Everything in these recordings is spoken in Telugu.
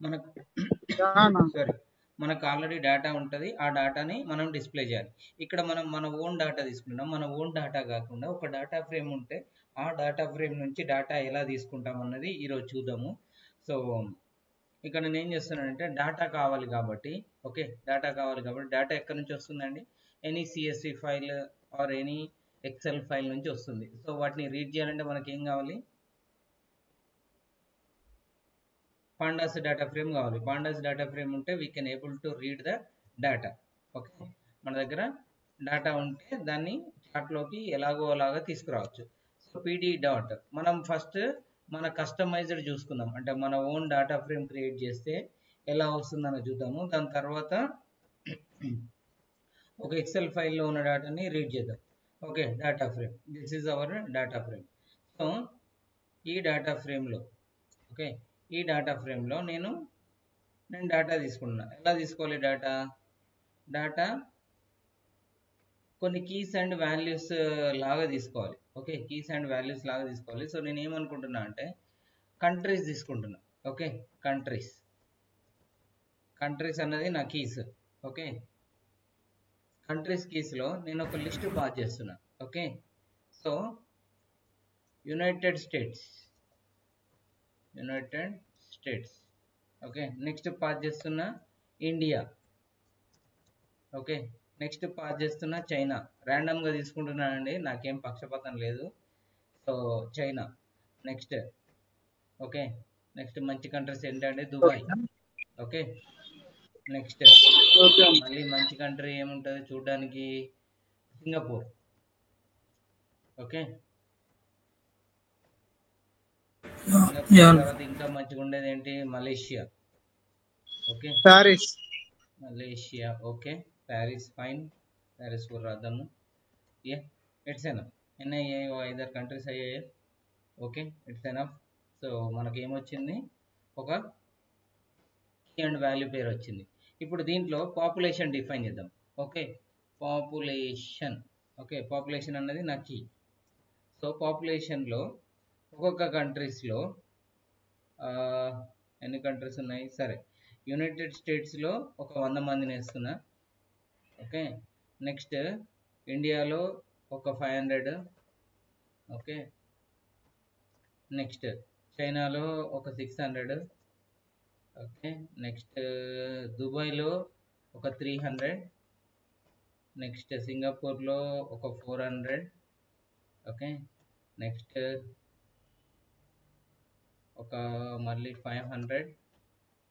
మనకు అవునా? సారీ మనకు ఆల్రెడీ డేటా ఉంటుంది. ఆ డేటాని మనం డిస్ప్లే చేయాలి. ఇక్కడ మనం మన ఓన్ డేటా తీసుకుంటాం. మన ఓన్ డేటా కాకుండా ఒక డేటా ఫ్రేమ్ ఉంటే ఆ డేటా ఫ్రేమ్ నుంచి డేటా ఎలా తీసుకుంటాం అన్నది ఈరోజు చూద్దాము. సో ఇక్కడ నేను ఏం చేస్తున్నానంటే డేటా కావాలి కాబట్టి, ఓకే, డేటా కావాలి కాబట్టి డేటా ఎక్కడి నుంచి వస్తుందండి? Any CSV file or any Excel file నుంచి వస్తుంది. సో వాటిని రీడ్ చేయాలంటే మనకి ఏం కావాలి? పాండాస్ డేటా ఫ్రేమ్ కావాలి. పాండాస్ డేటా ఫ్రేమ్ ఉంటే we can able to read the data. Okay, మన దగ్గర డేటా ఉంటే దాన్ని చార్ట్లోకి ఎలాగో అలాగా తీసుకురావచ్చు. సో పీడీ డాట్ మనం ఫస్ట్ మన కస్టమైజ్డ్ చూసుకుందాం. అంటే మన ఓన్ డేటా ఫ్రేమ్ క్రియేట్ చేస్తే ఎలా వస్తుందని చూద్దాము. దాని తర్వాత ఒక ఎక్సెల్ ఫైల్లో ఉన్న డేటాని రీడ్ చేద్దాం. Okay, data frame, this is our data frame. So ఈ డేటా ఫ్రేమ్లో, ఓకే, ఈ డేటా ఫ్రేమ్లో నేను డేటా తీసుకుంటున్నా. ఎలా తీసుకోవాలి డేటా? డేటా కొన్ని కీస్ అండ్ వాల్యూస్ లాగా తీసుకోవాలి. ఓకే, కీస్ అండ్ వాల్యూస్ లాగా తీసుకోవాలి. సో నేను ఏమనుకుంటున్నా అంటే కంట్రీస్ తీసుకుంటున్నా. ఓకే, కంట్రీస్ అన్నది నా కీస్. ఓకే, కంట్రీస్ కీస్లో నేను ఒక లిస్ట్ పాస్ చేస్తున్నా. Okay, so United states, okay, next pass చేస్తున్నా ఇండియా. ఓకే, నెక్స్ట్ పాస్ చేస్తున్నా చైనా. ర్యాండమ్గా తీసుకుంటున్నానండి, నాకేం పక్షపాతం లేదు. So China next. Okay, next మంచి కంట్రీస్ ఏంటంటే దుబాయ్. Okay, next okay. మళ్ళీ మంచి కంట్రీ ఏముంటుంది చూడడానికి? సింగపూర్. ఓకే, సింగపూర్ తర్వాత ఇంకా మంచిగా ఉండేది ఏంటి? Malaysia. Okay, Paris. Malaysia. Okay, Paris fine, Paris కూడా రాద్దాము. ఏ ఇట్స్ ఎనఫ్. ఎన్ని అయ్యాయి? 5 కంట్రీస్ అయ్యాయి. Okay, it's enough. సో మనకేమొచ్చింది? ఒక కీ అండ్ వాల్యూ పేరు వచ్చింది. ఇప్పుడు దీంట్లో పాపులేషన్ డిఫైన్ చేద్దాం. Okay, population. ఓకే, పాపులేషన్ అన్నది నా కీ. సో పాపులేషన్లో ఒక్కొక్క కంట్రీస్లో ఎన్ని కంట్రీస్ ఉన్నాయి? సరే, యునైటెడ్ స్టేట్స్లో ఒక 100 మందిని వేస్తున్నా. ఓకే, నెక్స్ట్ ఇండియాలో ఒక 500. ఓకే, నెక్స్ట్ చైనాలో ఒక 600. ఓకే, నెక్స్ట్ దుబాయ్లో ఒక 300. నెక్స్ట్ సింగపూర్లో ఒక 400. ఓకే, నెక్స్ట్ ఒక మళ్ళీ 500,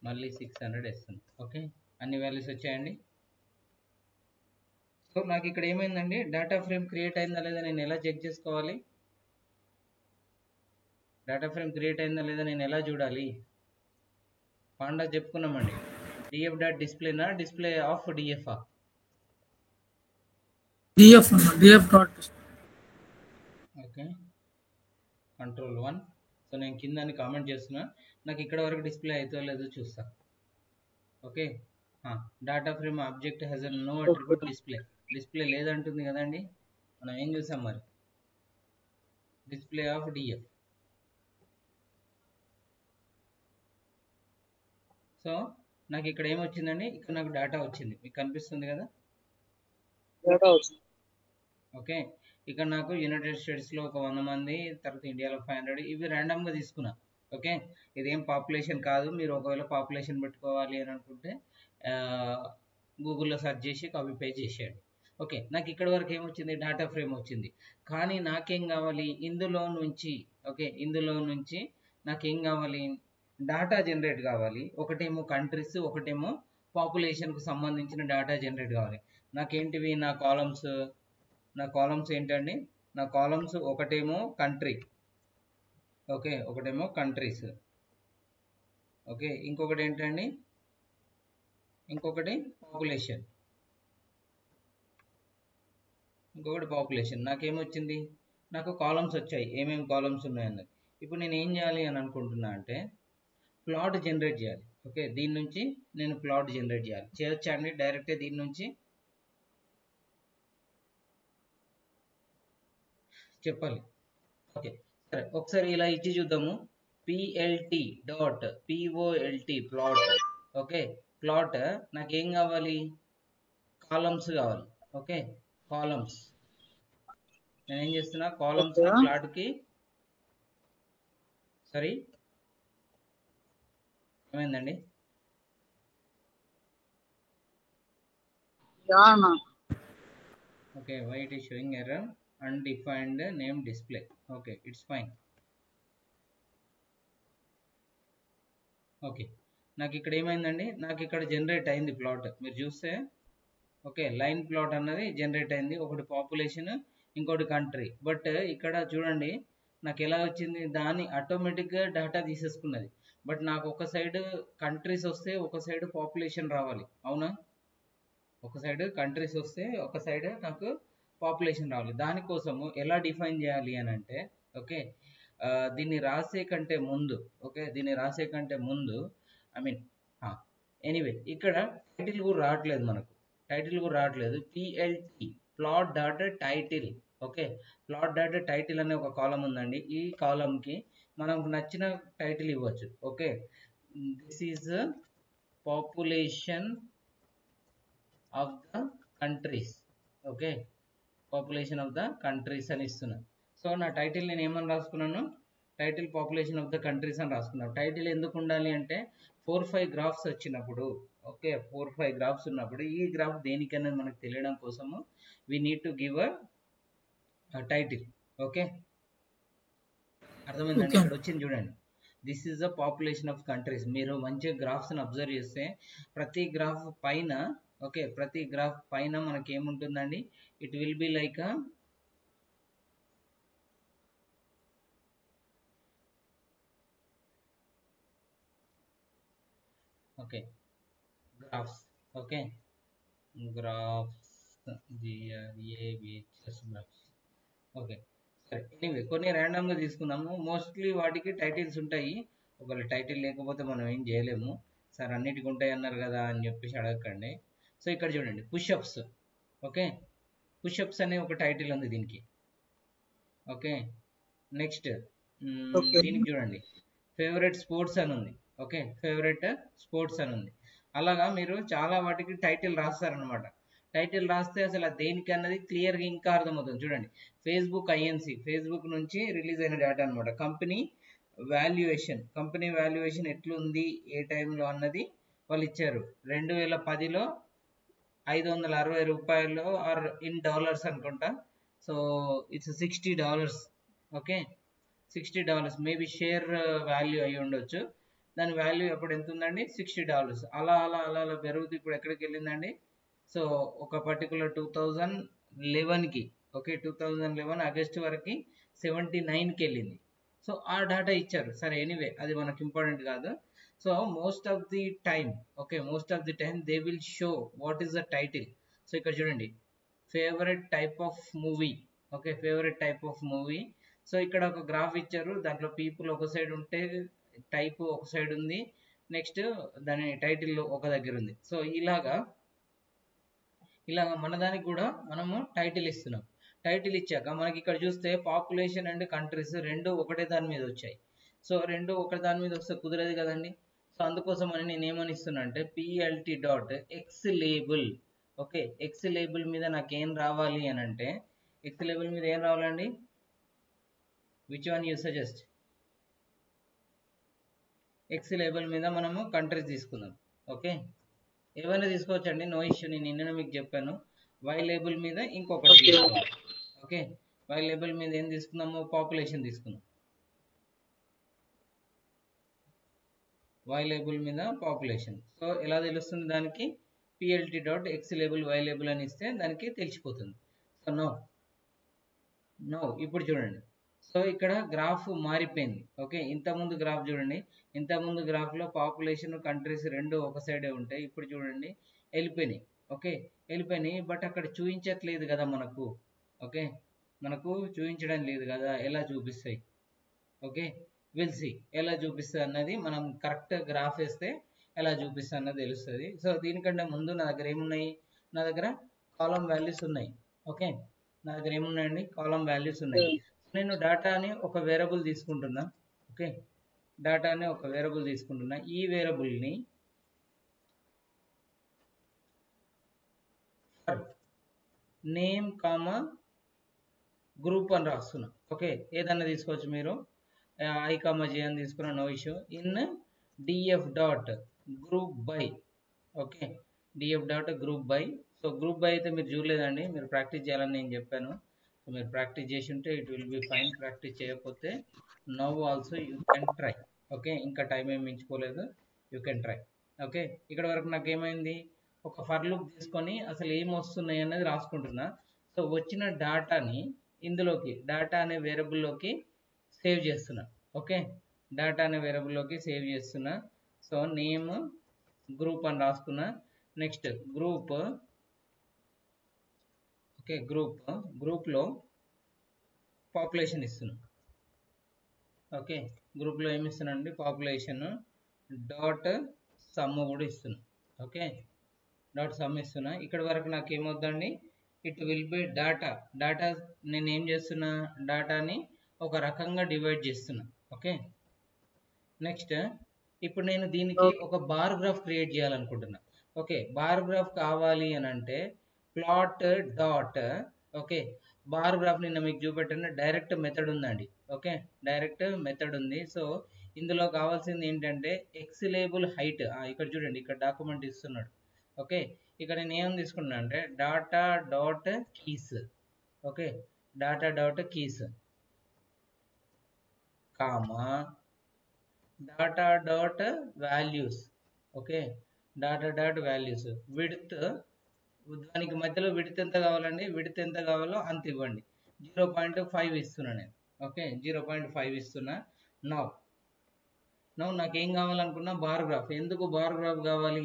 మళ్ళీ 600 వేస్తుంది. ఓకే, అన్ని వాల్యూస్ వచ్చాయండి. సో నాకు ఇక్కడ ఏమైందండి? డేటా ఫ్రేమ్ క్రియేట్ అయిందా లేదా నేను ఎలా చెక్ చేసుకోవాలి? డేటా ఫ్రేమ్ క్రియేట్ అయిందా లేదా నేను ఎలా చూడాలి? పాండా చెప్పుకున్నామండి. డిఎఫ్ డాట్ డిస్ప్లేనా, display of DF? DF dot. Okay, Ctrl+1. So నేను కిందని కామెంట్ చేస్తున్నా, నాకు ఇక్కడ వరకు డిస్ప్లే అవుతుందో లేదో చూస్తా. Okay, data frame object has no attribute display లేదంటుంది కదండి. మనం ఏం చూసాం మరి? Display of DF. సో నాకు ఇక్కడ ఏమొచ్చిందండి? ఇక్కడ నాకు డేటా వచ్చింది, మీకు కనిపిస్తుంది కదా. ఓకే, ఇక్కడ నాకు యునైటెడ్ స్టేట్స్లో ఒక 100 మంది, తర్వాత ఇండియాలో 500. ఇవి ర్యాండమ్గా తీసుకున్నా. ఓకే, ఇదేం పాపులేషన్ కాదు. మీరు ఒకవేళ పాపులేషన్ పెట్టుకోవాలి అని అనుకుంటే గూగుల్లో సెర్చ్ చేసి కాపీ పేస్ట్ చేసేయండి. ఓకే, నాకు ఇక్కడ వరకు ఏమొచ్చింది? డేటా ఫ్రేమ్ వచ్చింది. కానీ నాకేం కావాలి ఇందులో నుంచి? ఓకే, ఇందులో నుంచి నాకేం కావాలి? డేటా జనరేట్ కావాలి. ఒకటేమో కంట్రీస్, ఒకటేమో పాపులేషన్కు సంబంధించిన డేటా జనరేట్ కావాలి. నాకేంటివి నా కాలమ్స్ ఏంటండి? నా కాలమ్స్ ఒకటేమో కంట్రీ. ఓకే, ఒకటేమో కంట్రీస్. ఓకే, ఇంకొకటి ఏంటండి? ఇంకొకటి పాపులేషన్. నాకేమొచ్చింది? నాకు కాలమ్స్ వచ్చాయి, ఏమేమి కాలమ్స్ ఉన్నాయన్నది. ఇప్పుడు నేను ఏం చేయాలి అని అనుకుంటున్నా అంటే ప్లాట్ జనరేట్ చేయాలి. ఓకే, దీని నుంచి నేను ప్లాట్ జనరేట్ చేయాలి. చేయొచ్చా అండి డైరెక్ట్గా దీని నుంచి? చెప్పాలి. ఓకే, సరే, ఒకసారి ఇలా ఇచ్చి చూద్దాము. PLT dot POLT plot. Okay, plot నాకేం కావాలి, కాలమ్స్ కావాలి. Okay, columns. నేను ఏం చేస్తున్నా, కాలమ్స్ ని ప్లాట్కి, సారీ ఏమైందండి, okay why it is showing error, undefined name display. okay, it's fine. Okay, నాకు ఇక్కడ ఏమైందండి, నాకు ఇక్కడ జనరేట్ అయింది ప్లాట్, మీరు చూస్తే. ఓకే, లైన్ ప్లాట్ అన్నది జనరేట్ అయింది, ఒకటి పాపులేషన్ ఇంకోటి కంట్రీ. బట్ ఇక్కడ చూడండి నాకు ఎలా వచ్చింది, దాని ఆటోమేటిక్గా డేటా తీసేసుకున్నది. బట్ నాకు ఒక సైడ్ కంట్రీస్ వస్తే ఒక సైడ్ పాపులేషన్ రావాలి, అవునా? ఒక సైడ్ కంట్రీస్ వస్తే ఒక సైడ్ నాకు పాపులేషన్ రావాలి. దానికోసము ఎలా డిఫైన్ చేయాలి అని అంటే, ఓకే, దీన్ని రాసే కంటే ముందు, ఓకే, దీన్ని రాసే కంటే ముందు, ఐ మీన్ ఎనీవే ఇక్కడ టైటిల్ కూడా రావట్లేదు, మనకు టైటిల్ కూడా రావట్లేదు. PLT plot dot title. Okay, plot dot title అనే ఒక కాలం ఉందండి. ఈ కాలంకి మనకు నచ్చిన టైటిల్ ఇవ్వచ్చు. Okay, this is population of the countries. Okay, population of the countries అని ఇస్తున్నా. సో నా టైటిల్ నేను ఏమని రాసుకున్నాను, title population of the countries అని రాసుకున్నాను. టైటిల్ ఎందుకు ఉండాలి అంటే 4-5 గ్రాఫ్స్ వచ్చినప్పుడు, ఓకే, 4-5 గ్రాఫ్స్ ఉన్నప్పుడు ఈ గ్రాఫ్ దేనికనేది మనకు తెలియడం కోసము we need to give a title. Okay, అర్థమైందండి? ఇక్కడ వచ్చింది చూడండి, this is the population of countries. మీరు మంచిగా గ్రాఫ్స్ని అబ్జర్వ్ చేస్తే ప్రతి గ్రాఫ్ పైన, ఓకే, ప్రతి గ్రాఫ్ పైన మనకి ఏముంటుందండి, it will be like okay graphs. Okay, graphs graphs. Okay, సరే, ఎనీవే కొన్ని ర్యాండమ్గా తీసుకున్నాము. మోస్ట్లీ వాటికి టైటిల్స్ ఉంటాయి. ఒకవేళ టైటిల్ లేకపోతే మనం ఏం చేయలేము. సార్ అన్నిటికీ ఉంటాయి అన్నారు కదా అని చెప్పేసి అడగకండి. సో ఇక్కడ చూడండి, పుషప్స్. ఓకే, పుషప్స్ అనే ఒక టైటిల్ ఉంది దీనికి. ఓకే, నెక్స్ట్ దీనికి చూడండి, ఫేవరెట్ స్పోర్ట్స్ అని ఉంది. ఓకే, ఫేవరెట్ స్పోర్ట్స్ అని ఉంది. అలాగా మీరు చాలా వాటికి టైటిల్ రాస్తారనమాట. టైటిల్ రాస్తే అసలు దేనికి అన్నది క్లియర్గా ఇంకా అర్థమవుతుంది. చూడండి, ఫేస్బుక్ ఐఎన్సి, ఫేస్బుక్ నుంచి రిలీజ్ అయిన డేటా అనమాట. కంపెనీ వాల్యుయేషన్ ఎట్లుంది ఏ టైంలో అన్నది వాళ్ళు ఇచ్చారు. 2010లో 560 రూపాయలు ఆర్ ఇన్ డాలర్స్ అనుకుంటా. So it's $60. Okay, $60 maybe share value అయి ఉండొచ్చు. దాని వాల్యూ ఎప్పుడు ఎంత ఉందండి, $60. అలా అలా అలా అలా పెరుగుతూ ఇప్పుడు ఎక్కడికి వెళ్ళిందండి. సో ఒక పర్టికులర్ 2011కి, ఓకే, 2011 ఆగస్టు వరకు 79కి వెళ్ళింది. సో ఆ డేటా ఇచ్చారు. సరే, ఎనీవే అది మనకు ఇంపార్టెంట్ కాదు. So most of the time, okay, most of the time they will show what is the title. So ఇక్కడ చూడండి, favourite type of movie. Okay, favourite type of movie. So ఇక్కడ ఒక గ్రాఫ్ ఇచ్చారు, దాంట్లో పీపుల్ ఒక సైడ్ ఉంటే టైప్ ఒక సైడ్ ఉంది, నెక్స్ట్ దాని టైటిల్ ఒక దగ్గర ఉంది. సో ఇలాగా మన దానికి కూడా మనము టైటిల్ ఇస్తున్నాం. టైటిల్ ఇచ్చాక మనకి ఇక్కడ చూస్తే పాపులేషన్ అండ్ కంట్రీస్ రెండు ఒకటే దాని మీద వచ్చాయి. సో రెండు ఒకటే దాని మీద వస్తే కుదరదు కదండి. సో అందుకోసం అని నేను ఏమని ఇస్తున్నా అంటే PLT dot X label. Okay, X label మీద నాకు ఏం రావాలి అని అంటే, ఎక్స్ లేబుల్ మీద ఏం రావాలండి, which one you suggest? X label మీద మనము కంట్రీస్ తీసుకుందాం. ఓకే, ఏమైనా తీసుకోవచ్చండి, నో ఇష్యూ. నేను నిన్న మీకు చెప్పాను. వై లేబుల్ మీద ఇంకొకటి తీసుకోవాలి. ఓకే, వై లేబుల్ మీద ఏం తీసుకుందాము, పాపులేషన్ తీసుకుందాం. వై లేబుల్ మీద పాపులేషన్. సో ఎలా తెలుస్తుంది దానికి, PLT dot X label Y label అని ఇస్తే దానికి తెలిసిపోతుంది. సో నో ఇప్పుడు చూడండి, సో ఇక్కడ గ్రాఫ్ మారిపోయింది. ఓకే, ఇంతకుముందు గ్రాఫ్ చూడండి, ఇంతకుముందు గ్రాఫ్లో పాపులేషన్ కంట్రీస్ రెండు ఒక సైడే ఉంటాయి. ఇప్పుడు చూడండి వెళ్ళిపోయినాయి. ఓకే, వెళ్ళిపోయినాయి, బట్ అక్కడ చూపించట్లేదు కదా మనకు. ఓకే, మనకు చూపించడం లేదు కదా, ఎలా చూపిస్తాయి? ఓకే, విల్ సి ఎలా చూపిస్తుంది అన్నది మనం కరెక్ట్ గ్రాఫ్ వేస్తే ఎలా చూపిస్తుంది అన్నది తెలుస్తుంది. సో దీనికంటే ముందు నా దగ్గర ఏమున్నాయి, నా దగ్గర కాలం వాల్యూస్ ఉన్నాయి. ఓకే, నా దగ్గర ఏమున్నాయండి, కాలం వాల్యూస్ ఉన్నాయి. నేను డేటాని ఒక వేరియబుల్ తీసుకుంటున్నా. ఓకే, డాటాని ఒక వేరియబుల్ తీసుకుంటున్నా. ఈ వేరియబుల్ని ఫర్ నేమ్ కామా గ్రూప్ అని రాస్తున్నా. ఓకే, ఏదన్నా తీసుకోవచ్చు మీరు, ఐ కామా జే అని తీసుకున్న, no issue. In DF dot group by. Okay, DF dot group by. So group by అయితే మీరు చూడలేదండి, మీరు ప్రాక్టీస్ చేయాలని నేను చెప్పాను. సో మీరు ప్రాక్టీస్ చేసి ఉంటే it will be fine. Practice చేయకపోతే now also you can try. Okay, ఇంకా టైం ఏమి మించిపోలేదు, యూ కెన్ ట్రై. ఓకే, ఇక్కడ వరకు నాకు ఏమైంది, ఒక ఫర్ లూప్ తీసుకొని అసలు ఏం వస్తున్నాయి అనేది రాసుకుంటున్నా. సో వచ్చిన డాటాని ఇందులోకి డాటా అనే వేరియబుల్లోకి సేవ్ చేస్తున్నా. ఓకే, డాటా అనే వేరియబుల్లోకి సేవ్ చేస్తున్నా. సో నేమ్ గ్రూప్ అని రాసుకున్నా. Next group. ఓకే, గ్రూప్లో పాపులేషన్ ఇస్తున్నా. ఓకే, గ్రూప్లో ఏమి ఇస్తున్నానండి, పాపులేషన్ డాట్ సమ్ కూడా ఇస్తున్నా. ఓకే, డాట్ సమ్ ఇస్తున్నా. ఇక్కడ వరకు నాకు ఏమవుతుందండి, ఇట్ విల్ బి డాటా నేను ఏం చేస్తున్నా, డాటాని ఒక రకంగా డివైడ్ చేస్తున్నా. ఓకే, నెక్స్ట్ ఇప్పుడు నేను దీనికి ఒక బార్ గ్రాఫ్ క్రియేట్ చేయాలనుకుంటున్నా. ఓకే, బార్ గ్రాఫ్ కావాలి అని అంటే plot dot. Okay, bar graph నిన్న మీకు చూపెట్టిన డైరెక్ట్ మెథడ్ ఉందండి. ఓకే, డైరెక్ట్ మెథడ్ ఉంది. సో ఇందులో కావాల్సింది ఏంటంటే ఎక్స్ లేబుల్ హైట్. ఇక్కడ చూడండి, ఇక్కడ డాక్యుమెంట్ ఇస్తున్నాడు. ఓకే, ఇక్కడ నేను ఏం తీసుకున్నా అంటే data dot keys. Okay, data dot keys comma data dot values. Okay, data dot values. Width, దానికి మధ్యలో విడ్త్ ఎంత కావాలండి, విడ్త్ ఎంత కావాలో అంత ఇవ్వండి. 0.5 ఇస్తున్నా నేను. ఓకే, 0.5 ఇస్తున్నా. నవ్ నాకేం కావాలనుకున్నా బార్ గ్రాఫ్. ఎందుకు బార్ గ్రాఫ్ కావాలి,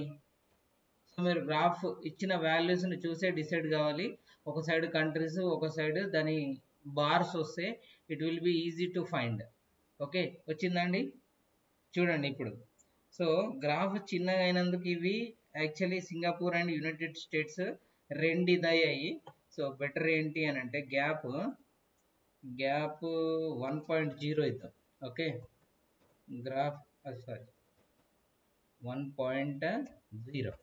సో మీరు గ్రాఫ్ ఇచ్చిన వాల్యూస్ని చూసే డిసైడ్ కావాలి. ఒక సైడ్ కంట్రీస్, ఒక సైడ్ దాని బార్స్ వస్తే it will be easy to find. Okay, వచ్చిందండి, చూడండి ఇప్పుడు. సో గ్రాఫ్ చిన్నగా అయినందుకు ఇవి actually Singapore and United states రెండు ఇదయ్యాయి. సో బెటర్ ఏంటి అని అంటే గ్యాప్ 1.0 ఇద్దాం. Okay, graph sorry 1.0.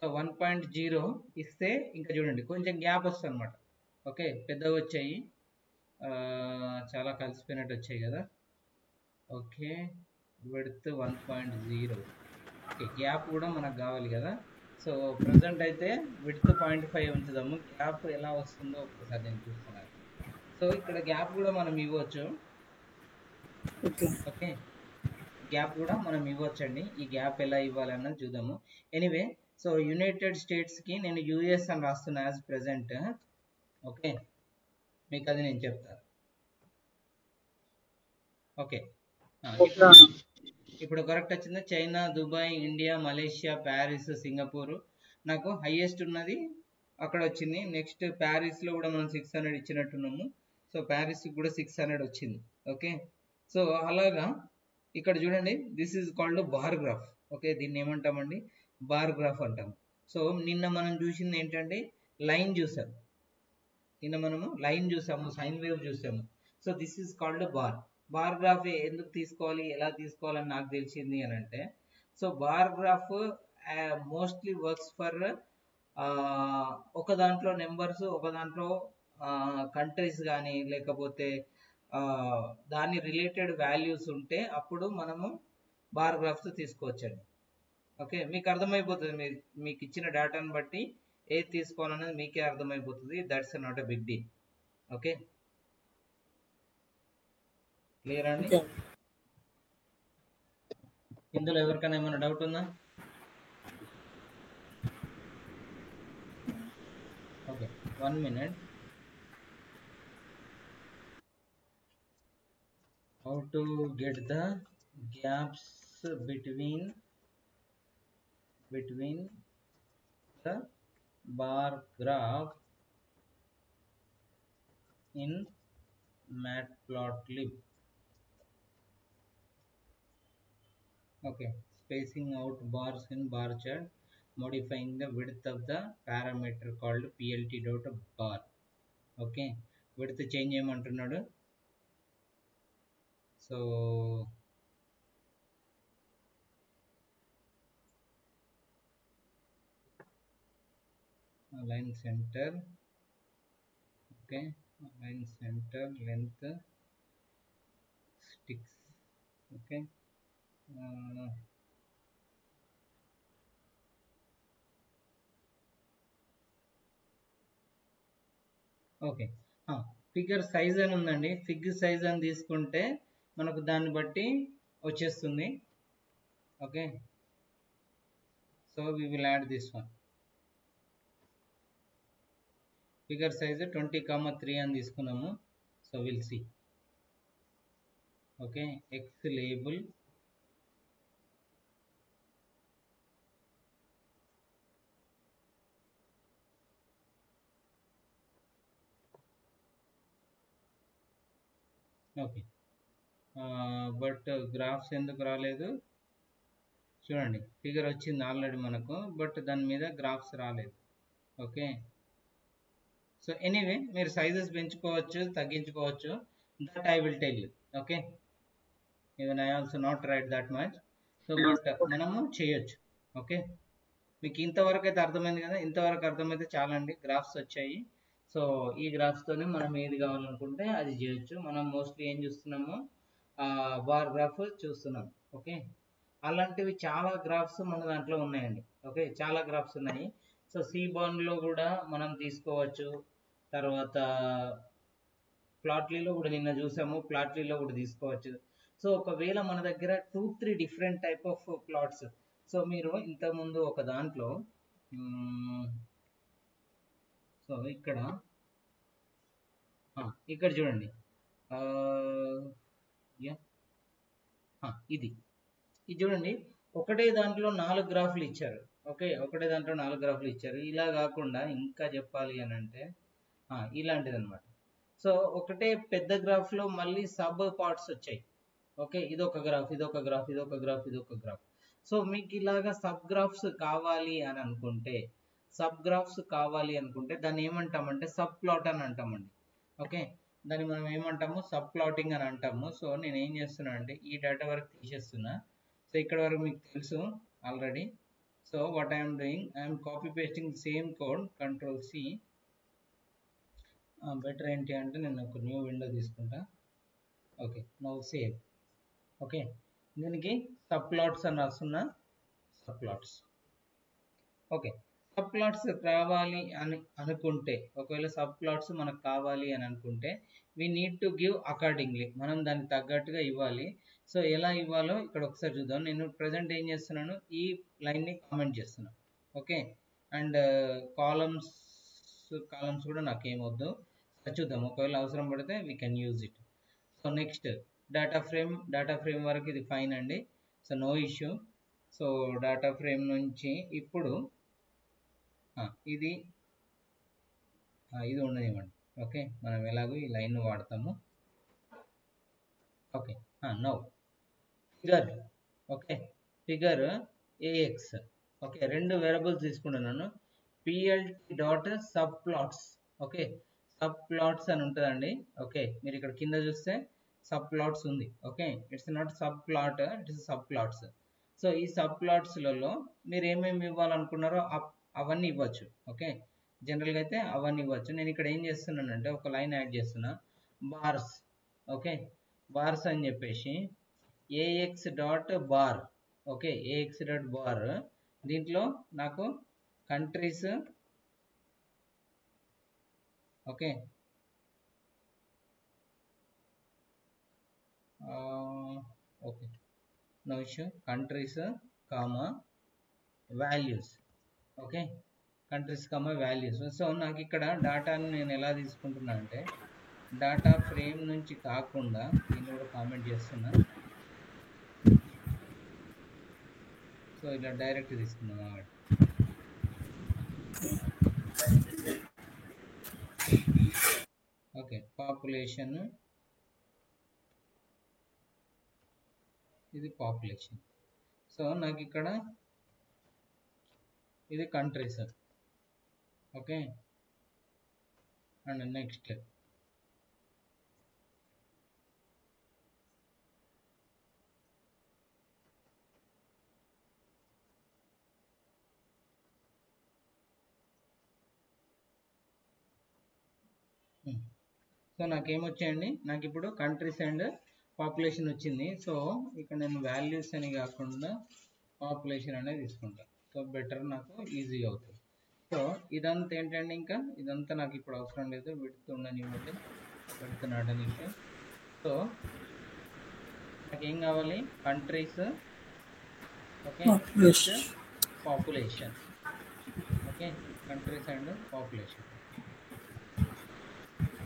సో 1.0 ఇస్తే ఇంకా చూడండి కొంచెం గ్యాప్ వస్తుంది అనమాట. ఓకే, పెద్దగా వచ్చాయి, చాలా కలిసిపోయినట్టు వచ్చాయి కదా. Okay, width 1.0. ఓకే, గ్యాప్ కూడా మనకు కావాలి కదా. సో ప్రజెంట్ అయితే విడ్త్ 0.5 ఉంచుదాము. గ్యాప్ ఎలా వస్తుందో ఒకసారి నేను చూస్తున్నాను. సో ఇక్కడ గ్యాప్ కూడా మనం ఇవ్వచ్చు. ఓకే, గ్యాప్ కూడా మనం ఇవ్వచ్చండి. ఈ గ్యాప్ ఎలా ఇవ్వాలన్నది చూద్దాము. ఎనీవే, సో యునైటెడ్ స్టేట్స్కి నేను యూఎస్ అని రాస్తున్నా యాజ్ ప్రెజెంట్. ఓకే, మీకు అది నేను చెప్తాను. ఓకే, ఇప్పుడు కరెక్ట్ వచ్చింది. China, Dubai, India, Malaysia, Paris, Singapore నాకు హైయెస్ట్ ఉన్నది అక్కడ వచ్చింది. నెక్స్ట్ ప్యారిస్లో కూడా మనం 600 ఇచ్చినట్టున్నాము. సో ప్యారిస్కి కూడా 600 వచ్చింది. ఓకే, సో అలాగా ఇక్కడ చూడండి, this is called bar graph. Okay, దీన్ని ఏమంటామండి, బార్ గ్రాఫ్ అంటాం. సో నిన్న మనం చూసింది ఏంటంటే లైన్ చూసాము, నిన్న మనము లైన్ చూసాము, సైన్ వేవ్ చూసాము. So this is called bar graph. ఎందుకు తీసుకోవాలి, ఎలా తీసుకోవాలని నాకు తెలిసింది అని అంటే, so bar graph mostly works for ఒక దాంట్లో నెంబర్స్, ఒక దాంట్లో కంట్రీస్ కానీ లేకపోతే దాని రిలేటెడ్ వాల్యూస్ ఉంటే అప్పుడు మనము బార్ గ్రాఫ్స్ తీసుకోవచ్చండి. ఓకే, మీకు అర్థమైపోతుంది, మీకు ఇచ్చిన డేటాను బట్టి ఏది తీసుకోవాలనేది మీకే అర్థమైపోతుంది. That's not a big deal. Okay, clear అండి? ఇందులో ఎవరికైనా ఏమైనా డౌట్ ఉందా? Okay, 1 minute. How to get the gaps between the bar graph in matplotlib. Okay, spacing out bars in bar chart, modifying the width of the parameter called plt.bar. Okay, width change చేయమంటున్నాడు. So Align center. Okay, align center, length, sticks. Okay. Okay, figure size అని ఉందండి. ఫిగ్ సైజ్ అని తీసుకుంటే మనకు దాన్ని బట్టి వచ్చేస్తుంది. Okay, so we will add this one. Figure size 20,3 అని తీసుకున్నాము. So will see. Okay, X label, okay, but graphs ఎందుకు రాలేదు చూడండి. ఫిగర్ వచ్చింది ఆల్రెడీ మనకు, బట్ దాని మీద గ్రాఫ్స్ రాలేదు. ఓకే, సో ఎనీవే మీరు సైజెస్ పెంచుకోవచ్చు, తగ్గించుకోవచ్చు. That I will tell you. Okay, even I also not right that much. So but మనము చేయొచ్చు. ఓకే, మీకు ఇంతవరకు అయితే అర్థమైంది కదా. ఇంతవరకు అర్థమైతే చాలండి. గ్రాఫ్స్ వచ్చాయి. సో ఈ గ్రాఫ్స్తోనే మనం ఏది కావాలనుకుంటే అది చేయొచ్చు. మనం మోస్ట్లీ ఏం చూస్తున్నాము, బార్ గ్రాఫ్ చూస్తున్నాం. ఓకే, అలాంటివి చాలా గ్రాఫ్స్ మన దాంట్లో ఉన్నాయండి. ఓకే, చాలా గ్రాఫ్స్ ఉన్నాయి. సో సీబాన్లో కూడా మనం తీసుకోవచ్చు. తర్వాత ప్లాట్లీలో కూడా నిన్న చూసాము, ప్లాట్లీలో కూడా తీసుకోవచ్చు. సో ఒకవేళ మన దగ్గర 2-3 different type of plots. So మీరు ఇంతకుముందు ఒక దాంట్లో సో ఇక్కడ చూడండి, ఇది చూడండి. ఒకటే దాంట్లో 4 గ్రాఫ్లు ఇచ్చారు. ఓకే, ఒకటే దాంట్లో 4 గ్రాఫ్లు ఇచ్చారు. ఇలా కాకుండా ఇంకా చెప్పాలి అని అంటే ఇలాంటిది అనమాట. సో ఒకటే పెద్ద గ్రాఫ్లో మళ్ళీ సబ్ పార్ట్స్ వచ్చాయి. ఓకే, ఇదొక గ్రాఫ్, ఇదొక గ్రాఫ్, ఇదొక గ్రాఫ్, ఇదొక గ్రాఫ్. సో మీకు ఇలాగా సబ్ గ్రాఫ్స్ కావాలి అని అనుకుంటే దాన్ని ఏమంటామంటే సబ్ ప్లాట్ అని అంటామండి. ఓకే, దాన్ని మనం ఏమంటాము, సబ్ ప్లాటింగ్ అని అంటాము. సో నేను ఏం చేస్తున్నా అంటే ఈ డేటా వరకు తీసేస్తున్నా. సో ఇక్కడ వరకు మీకు తెలుసు already. So what I'm doing, I'm copy pasting same code, Ctrl+C. Better ఏంటి అంటే నేను ఒక న్యూ విండో తీసుకుంటా. Okay, now save. ఓకే, దీనికి సబ్ ప్లాట్స్ అని రాస్తున్నా, sub plots. Okay, sub plots కావాలి అని అనుకుంటే, ఒకవేళ సబ్ ప్లాట్స్ మనకు కావాలి అని అనుకుంటే we need to give accordingly. మనం దానికి తగ్గట్టుగా ఇవ్వాలి. సో ఎలా ఇవ్వాలో ఇక్కడ ఒకసారి చూద్దాం. నేను ప్రజెంట్ ఏం చేస్తున్నాను, ఈ లైన్ని కామెంట్ చేస్తున్నాను. ఓకే, అండ్ కాలమ్స్ కూడా నాకేమొద్దు. చూద్దాం, ఒకవేళ అవసరం పడితే we can use it. So next data frame వరకు ఇది ఫైన్ అండి. So no issue. So data frame నుంచి ఇప్పుడు ఇది ఉండనివ్వండి. ఓకే, మనం ఎలాగో ఈ లైన్ వాడతాము. Okay, no figure. Okay, figure AX. Okay, 2 variables తీసుకుంటున్నాను. plt.subplots. ఓకే, సబ్ ప్లాట్స్ అని ఉంటుందండి. ఓకే, మీరు ఇక్కడ కింద చూస్తే సబ్ ప్లాట్స్ ఉంది. Okay, it's not sub plot, it is sub plots. So ఈ సబ్ ప్లాట్స్లలో మీరు ఏమేమి ఇవ్వాలనుకున్నారో అవన్నీ ఇవ్వచ్చు. ఓకే, జనరల్గా అయితే అవన్నీ ఇవ్వచ్చు. నేను ఇక్కడ ఏం చేస్తున్నానంటే ఒక లైన్ యాడ్ చేస్తున్నా, బార్స్. ఓకే, బార్స్ అని చెప్పేసి ax.bar. Okay, ax.bar. దీంట్లో నాకు countries. Okay, okay, no issue. Countries comma values. Okay, countries comma values. So నాకు ఇక్కడ డాటాను నేను ఎలా తీసుకుంటున్నా అంటే డాటా ఫ్రేమ్ నుంచి కాకుండా నేను కూడా కామెంట్ చేస్తున్నా. సో ఇలా డైరెక్ట్ తీసుకున్నాను అన్నమాట. ఓకే, పాపులేషన్, ఇది పాపులేషన్. సో నాకు ఇక్కడ ఇది countries. Okay, and next so నాకేమొచ్చాయండి, నాకు ఇప్పుడు కంట్రీస్ అండ్ పాపులేషన్ వచ్చింది. సో ఇక్కడ నేను వాల్యూస్ అని కాకుండా పాపులేషన్ అనేది తీసుకుంటా. సో బెటర్, నాకు ఈజీగా అవుతుంది. సో ఇదంతా ఏంటండి, ఇంకా ఇదంతా నాకు ఇప్పుడు అవసరం లేదు, పెడుతుండనివ్వండి, పెడుతున్నాడు నీకు. సో నాకు ఏం కావాలి, countries, okay, population, okay, countries and population,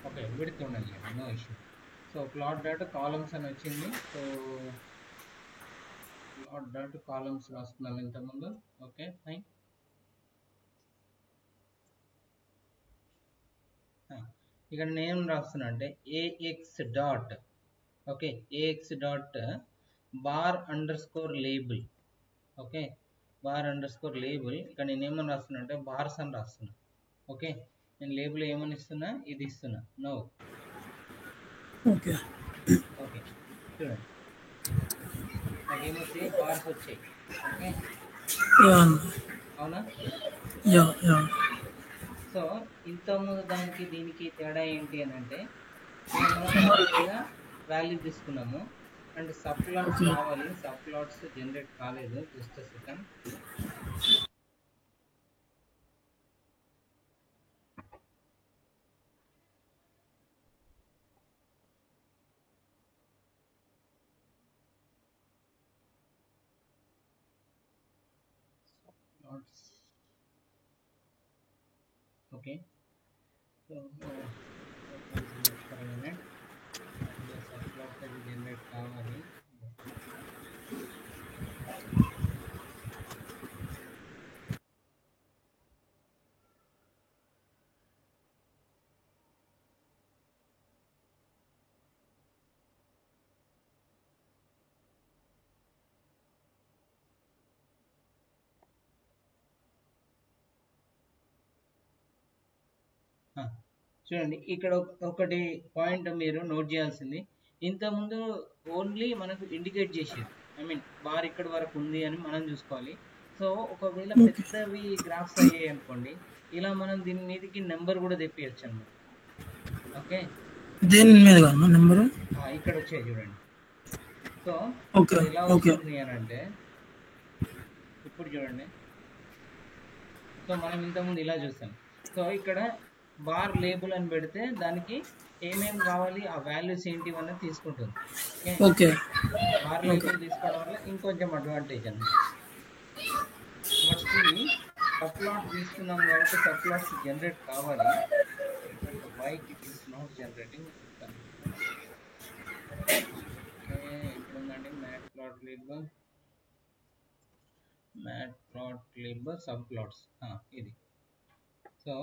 okay, పెడుతుండండి, no issue. So plot dot columns అని వచ్చింది. సో ప్లాట్ డాట్ కాలమ్స్ రాస్తున్నాం ఇంతకుముందు. Okay fine. ఇక్కడ నేను రాస్తున్నా అంటే AX dot, okay, AX dot bar underscore label, okay, bar underscore label. ఇక్కడ నేను ఏమని రాస్తున్నా అంటే బార్స్ అని రాస్తున్నా. ఓకే, నేను లేబుల్ ఏమని ఇస్తున్నా, ఇది ఇస్తున్నా. నో ఓకే ఓకే, చూడండి నాకేమొచ్చాయి, బార్స్ వచ్చాయి. ఓకే, అవునా? సో ఇంతకుముందు దానికి దీనికి తేడా ఏంటి అని అంటే, వాల్యూ తీసుకున్నాము అండ్ సబ్ ప్లాట్స్ కావాలి. సబ్ ప్లాట్స్ జనరేట్ కాలేదు, just second. Okay, so sub plots అది జనరేట్ కావాలి. చూడండి ఇక్కడ ఒకటి పాయింట్ మీరు నోట్ చేయాల్సింది, ఇంతకుముందు ఓన్లీ మనకు ఇండికేట్ చేసేది, ఐ మీన్ బార్ ఇక్కడ వరకు ఉంది అని మనం చూసుకోవాలి. సో ఒకవేళ పెద్దవి గ్రాఫ్స్ అయ్యాయి అనుకోండి, ఇలా మనం దీని మీదకి నెంబర్ కూడా తెప్పియచ్చు అన్నమాట. ఓకే, దేని మీద కాదు నెంబరు ఇక్కడ వచ్చాయి చూడండి. సో ఓకే ఎలా ఓకే వస్తుంది అని అంటే, ఇప్పుడు చూడండి. సో మనం ఇంతకుముందు ఇలా చూస్తాం. సో ఇక్కడ బార్ లేబుల్ అని పెడితే దానికి ఏమేమి కావాలి, ఆ వాల్యూస్ ఏంటి అన్నది తీసుకుంటుంది. ఓకే, బార్ లేబుల్ తీసుకోవడం వల్ల ఇంకొంచెం అడ్వాంటేజ్ అన్నమాట. బట్ స్టిల్ సబ్ ప్లాట్ తీసుకున్నాం కాబట్టి సబ్ ప్లాట్స్ జనరేట్ కావాలి. But it is not generating. Okay, ఎక్కడుందండి matplotlib sub plots, ఇది. సో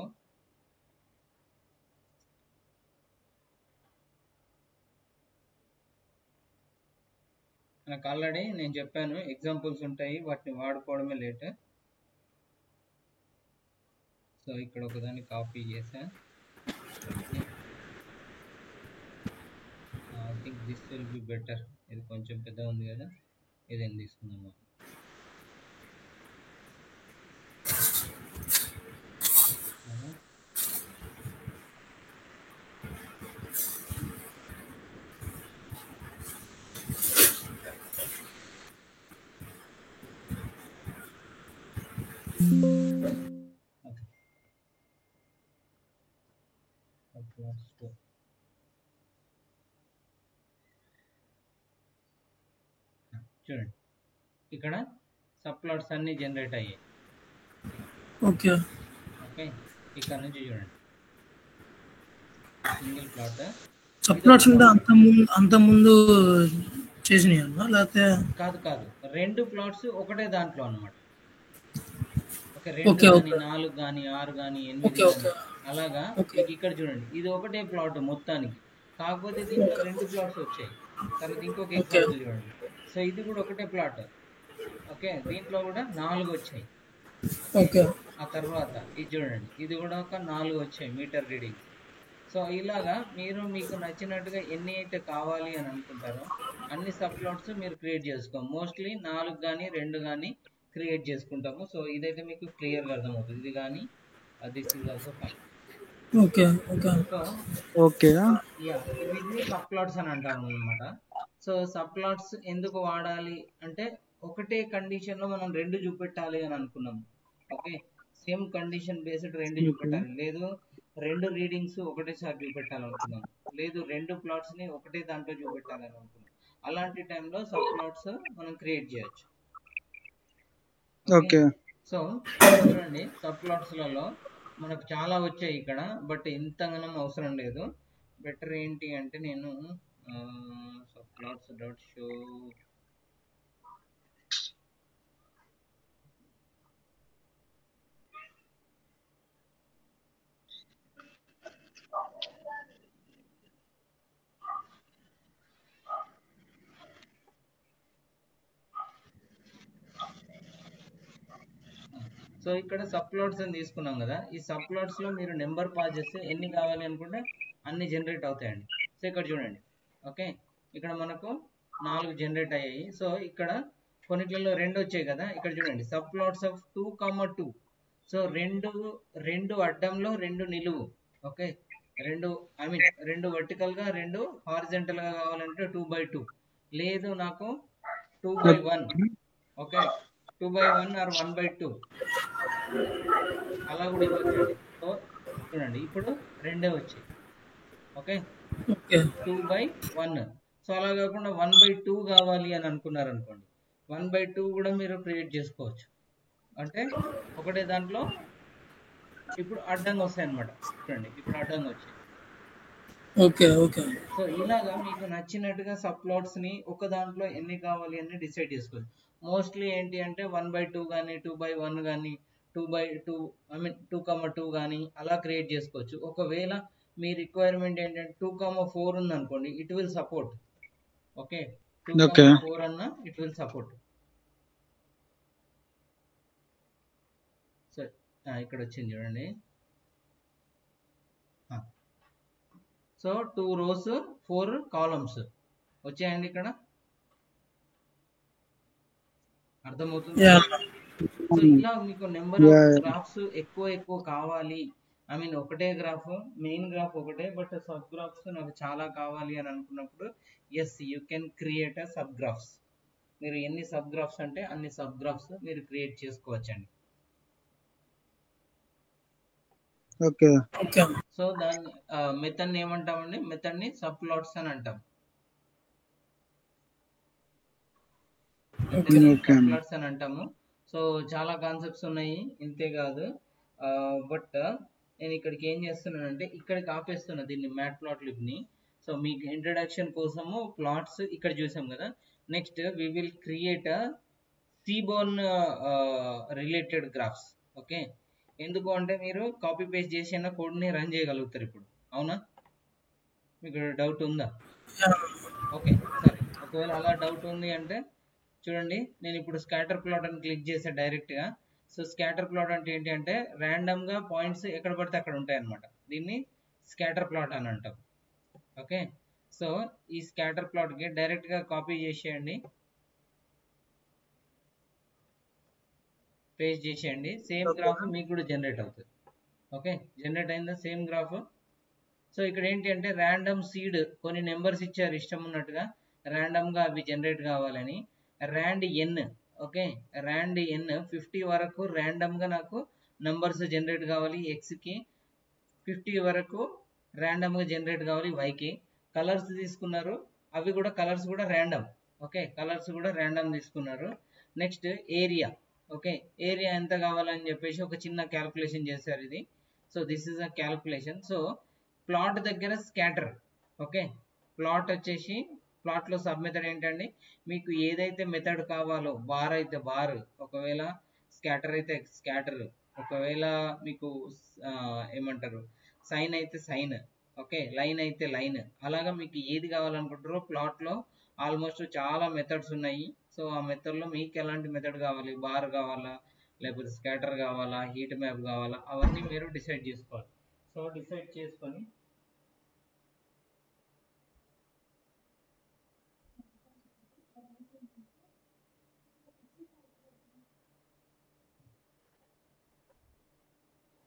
నాకు ఆల్రెడీ నేను చెప్పాను, ఎగ్జాంపుల్స్ ఉంటాయి, వాటిని వాడుకోవడమే లేట్. సో ఇక్కడ ఒకదాన్ని కాపీ చేసా. I think this will be better. ఇది కొంచెం పెద్ద ఉంది కదా, ఇదేం తీసుకుందాము. చూడండి ఇక్కడ సబ్ ప్లాట్స్ అన్ని జనరేట్ అయ్యాయి. ఓకే ఓకే, ఇక్కడ నుంచి చూడండి సింగిల్ ప్లాట్. సబ్ ప్లాట్స్ అంటే అంత ముందు చేసినాయి అన్న, లేకపోతే కాదు, రెండు ప్లాట్స్ ఒకటే దాంట్లో అన్నమాట. ఓకే, 2 కానీ 4 కానీ 6 కానీ 8 కానీ అలాగా. ఇక్కడ చూడండి, ఇది ఒకటే ప్లాట్ మొత్తానికి, కాకపోతే దీంట్లో 2 ప్లాట్స్ వచ్చాయి. తర్వాత ఇంకొక ఎగ్జాంపుల్ చూడండి. సో ఇది కూడా ఒకటే ప్లాట్. ఓకే, దీంట్లో కూడా 4 వచ్చాయి. ఓకే, ఆ తర్వాత ఇది చూడండి, ఇది కూడా ఒక 4 వచ్చాయి మీటర్ రీడింగ్. సో ఇలాగా మీరు మీకు నచ్చినట్టుగా ఎన్ని అయితే కావాలి అని అనుకుంటారో అన్ని సబ్ ప్లాట్స్ మీరు క్రియేట్ చేసుకో. మోస్ట్లీ 4 కానీ 2 కానీ క్రియేట్ చేసుకుంటాము. సో ఇదైతే మీకు క్లియర్గా అర్థమవుతుంది. ఇది కానీ this is also fine. Okay. Okay. So okay. వీటిని సబ్ ప్లాట్స్ అని అంటాము అనమాట. సో సబ్ ప్లాట్స్ ఎందుకు వాడాలి అంటే ఒకటే కండిషన్ లో మనం రెండు చూపెట్టాలి అని అనుకున్నాము. ఓకే, సేమ్ కండిషన్ బేస్డ్ రెండు ఓకే. చూపెట్టాలి, లేదు రెండు రీడింగ్స్ ఒకటేసారి చూపెట్టాలనుకున్నాం, లేదు రెండు ప్లాట్స్ ని ఒకటే దాంట్లో చూపెట్టాలని అనుకున్నాం. అలాంటి టైంలో సబ్ ప్లాట్స్ మనం క్రియేట్ చేయొచ్చు. Okay, okay. సో చూడండి సబ్ ప్లాట్స్లలో మనకు చాలా వచ్చాయి ఇక్కడ, బట్ ఇంతగానం అవసరం లేదు. బెటర్ ఏంటి అంటే నేను sub plots dot show so ఇక్కడ సబ్ ప్లాట్స్ అని తీసుకున్నాం కదా, ఈ సబ్ ప్లాట్స్ లో మీరు నెంబర్ పాస్ చేస్తే ఎన్ని కావాలి అనుకుంటే అన్ని జనరేట్ అవుతాయండి. సో ఇక్కడ చూడండి. ఓకే, ఇక్కడ మనకు 4 జనరేట్ అయ్యాయి. సో ఇక్కడ కొన్నిట్లలో 2 వచ్చాయి కదా, ఇక్కడ చూడండి సబ్ ప్లాట్స్ ఆఫ్ 2,2. సో రెండు అడ్డంలో 2 నిలువు. ఓకే, రెండు వర్టికల్ గా 2 హారిజంటల్ గా కావాలంటే 2/2, లేదు నాకు 2/1. ఓకే, 2/1 ఆర్ 1/2 అలా కూడా ఇవ్వచ్చండి. సో చూడండి ఇప్పుడు రెండే వచ్చాయి. Okay, okay. 2/1. సో అలా కాకుండా 1/2 కావాలి అని అనుకున్నారు అనుకోండి, 1/2 కూడా మీరు క్రియేట్ చేసుకోవచ్చు. అంటే ఒకటే దాంట్లో ఇప్పుడు అడ్డంగా వస్తాయి అనమాట. చూడండి ఇప్పుడు అడ్డంగా వచ్చాయి. ఓకే. ఓకే. సో ఇలాగా మీకు నచ్చినట్టుగా సబ్ ప్లాట్స్ ని ఒక దాంట్లో ఎన్ని కావాలి అని డిసైడ్ చేసుకోవచ్చు. మోస్ట్లీ ఏంటి అంటే 1/2 కానీ 2/1 కానీ 2/2 2,2 కానీ అలా క్రియేట్ చేసుకోవచ్చు. ఒకవేళ మీ రిక్వైర్మెంట్ ఏంటంటే 2,4 ఉంది అనుకోండి, ఇట్ విల్ సపోర్ట్. ఓకే, 2,4 అన్న ఇట్ విల్ సపోర్ట్. సో ఇక్కడ వచ్చింది చూడండి. సో 2 rows 4 columns వచ్చాయండి ఇక్కడ, అర్థమవుతుంది. సో ఇలా మీకు నెంబర్ ఆఫ్ గ్రాఫ్స్ ఎక్కువ కావాలి, ఒకటే గ్రాఫ్, మెయిన్ గ్రాఫ్ ఒకటే, బట్ సబ్ గ్రాఫ్స్ నాకు చాలా కావాలి అని అనుకున్నప్పుడు yes you can create a sub graphs. మీరు ఎన్ని సబ్ గ్రాఫ్స్ అంటే అన్ని సబ్ గ్రాఫ్స్ మీరు క్రియేట్ చేసుకోవచ్చండి. ఓకే. సో దాన్ని మెథడ్ ని ఏమంటామండి, మెథడ్ ని సబ్ ప్లాట్స్ అని అంటాం. సబ్ ప్లాట్స్ అని అంటాము. సో చాలా కాన్సెప్ట్స్ ఉన్నాయి, ఇంతే కాదు. బట్ నేను ఇక్కడికి ఏం చేస్తున్నానంటే ఇక్కడికి ఆపేస్తున్నా దీన్ని మ్యాట్ ప్లాట్ లిబ్ ని. సో మీకు ఇంట్రడక్షన్ కోసము ప్లాట్స్ ఇక్కడ చూసాం కదా. Next we will create seaborn related graphs. Okay, ఎందుకు అంటే మీరు కాపీ పేస్ట్ చేసిన కోడ్ ని రన్ చేయగలుగుతారు ఇప్పుడు. అవునా, మీకు డౌట్ ఉందా? ఓకే సరే, ఒకవేళ అలా డౌట్ ఉంది అంటే చూడండి, నేను ఇప్పుడు స్కాటర్ ప్లాట్ అని క్లిక్ చేసా డైరెక్ట్ గా. సో స్కాటర్ ప్లాట్ అంటే ఏంటి అంటే ర్యాండమ్ గా పాయింట్స్ ఎక్కడ పడితే అక్కడ ఉంటాయి అనమాట. దీన్ని స్కాటర్ ప్లాట్ అని అంటాం. ఓకే, సో ఈ స్కాటర్ ప్లాట్ కి డైరెక్ట్ గా కాపీ చేసేయండి, పేస్ట్ చేసేయండి. సేమ్ గ్రాఫ్ మీకు కూడా జనరేట్ అవుతుంది. ఓకే, జనరేట్ అయిందా సేమ్ గ్రాఫ్. సో ఇక్కడ ఏంటి అంటే ర్యాండమ్ సీడ్ కొన్ని నెంబర్స్ ఇచ్చారు ఇష్టం ఉన్నట్టుగా, ర్యాండమ్ గా అవి జనరేట్ కావాలని. ర్యాండ్ ఎన్, ఓకే, ర్యాండ్ ఎన్ 50 వరకు ర్యాండమ్ గా నాకు నంబర్స్ జనరేట్ కావాలి ఎక్స్ కి, 50 వరకు ర్యాండమ్ గా జనరేట్ కావాలి వై కి. కలర్స్ తీసుకున్నారు, అవి కూడా కలర్స్ కూడా ర్యాండమ్. ఓకే, కలర్స్ కూడా ర్యాండమ్ తీసుకున్నారు. Next area. ఓకే, ఏరియా ఎంత కావాలని చెప్పేసి ఒక చిన్న క్యాల్కులేషన్ చేశారు ఇది. So this is a calculation. So plot దగ్గర స్కాటర్. ఓకే, ప్లాట్ వచ్చేసి ప్లాట్ లో సబ్ మెథడ్ ఏంటండి, మీకు ఏదైతే మెథడ్ కావాలో, బార్ అయితే బార్, ఒకవేళ స్కాటర్ అయితే స్కాటర్, ఒకవేళ మీకు ఏమంటారు సైన్ అయితే సైన్, ఓకే, లైన్ అయితే లైన్, అలాగా మీకు ఏది కావాలనుకుంటారో ప్లాట్ లో ఆల్మోస్ట్ చాలా మెథడ్స్ ఉన్నాయి. సో ఆ మెథడ్ లో మీకు ఎలాంటి మెథడ్ కావాలి, బార్ కావాలా లేకపోతే స్కాటర్ కావాలా, హీట్ మ్యాప్ కావాలా, అవన్నీ మీరు డిసైడ్ చేసుకోవాలి. సో డిసైడ్ చేసుకొని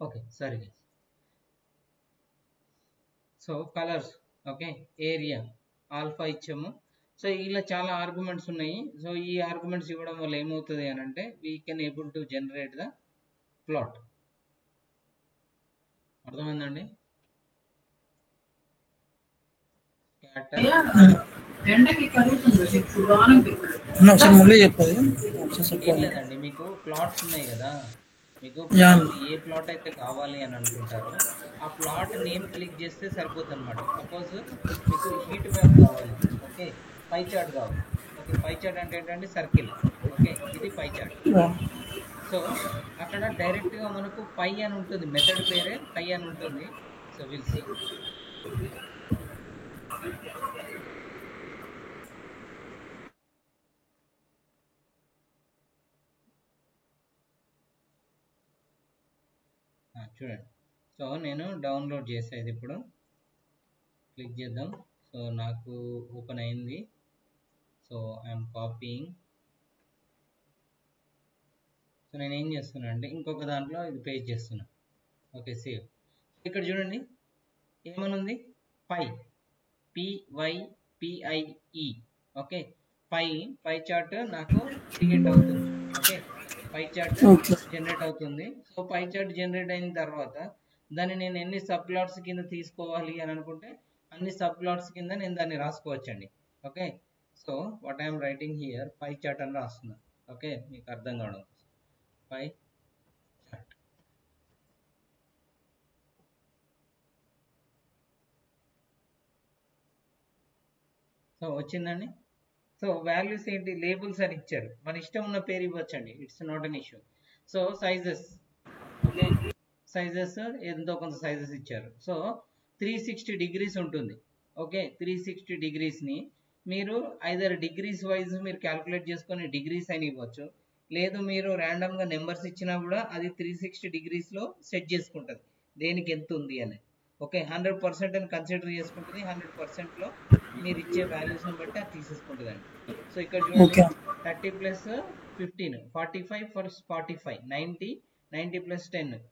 ఓకే సరే. So colours, okay, area, alpha ఇచ్చాము. సో ఇలా చాలా ఆర్గ్యుమెంట్స్ ఉన్నాయి. సో ఈ ఆర్గ్యుమెంట్స్ ఇవ్వడం వల్ల ఏమవుతుంది అని అంటే we can able to generate the plot. అర్థమైందండి? ఒకసారి మళ్ళీ చెప్పాలి. ఏం లేదండి, మీకు ప్లాట్స్ ఉన్నాయి కదా, మీకు ఏ ప్లాట్ అయితే కావాలి అని అనుకుంటారో ఆ ప్లాట్ నేమ్ క్లిక్ చేస్తే సరిపోతుంది అనమాట. సపోజ్ మీకు హీట్ మ్యాప్ కావాలి, ఓకే, పై చార్ట్ కావాలి. ఓకే, పై చార్ట్ అంటే ఏంటంటే సర్కిల్. ఓకే, ఇది పై చార్ట్. సో అక్కడ డైరెక్ట్గా మనకు పై అని ఉంటుంది, మెథడ్ పేరే పై అని ఉంటుంది. So will see. చూడండి, సో నేను డౌన్లోడ్ చేసేది ఇప్పుడు క్లిక్ చేద్దాం. సో నాకు ఓపెన్ అయింది. So I'm copying. సో నేను ఏం చేస్తున్నా అంటే ఇంకొక దాంట్లో ఇది పేస్ట్ చేస్తున్నా. Okay, save. ఇక్కడ చూడండి ఏమని ఉంది, పై, PYPIE. ఓకే, పై చార్ట్ నాకు క్రియేట్ అవుతుంది. ఓకే, పై చార్ట్ జనరేట్ అవుతుంది. సో పై చార్ట్ జనరేట్ అయిన తర్వాత దాన్ని నేను ఎన్ని సబ్ ప్లాట్స్ కింద తీసుకోవాలి అని అనుకుంటే అన్ని సబ్ ప్లాట్స్ కింద నేను దాన్ని రాసుకోవచ్చండి. Okay, so what I'm writing here pie chart అని రాస్తున్నా. ఓకే, మీకు అర్థం కావడం పై చార్ట్. సో వచ్చిందండి. సో వాల్యూస్ ఏంటి, లేబుల్స్ అని ఇచ్చారు, మన ఇష్టం ఉన్న పేరు ఇవ్వచ్చండి, it's not an issue. So sizes, okay, sizes ఎంతో కొంత సైజెస్ ఇచ్చారు. సో 360 degrees ఉంటుంది. ఓకే, 360 degreesని మీరు ఐదర్ డిగ్రీస్ వైజ్ మీరు క్యాల్కులేట్ చేసుకొని డిగ్రీస్ అని ఇవ్వచ్చు, లేదు మీరు ర్యాండమ్గా నెంబర్స్ ఇచ్చినా కూడా అది 360 degreesలో సెట్ చేసుకుంటుంది దేనికి ఎంత ఉంది అని. ఓకే, 100% అని కన్సిడర్ చేసుకుంటుంది. 100%లో మీరు ఇచ్చే వాల్యూస్ని బట్టి అది తీసేసుకుంటుందండి. సో ఇక్కడ చూడండి 30 + 15 45 ఫర్ 45 90 + 10.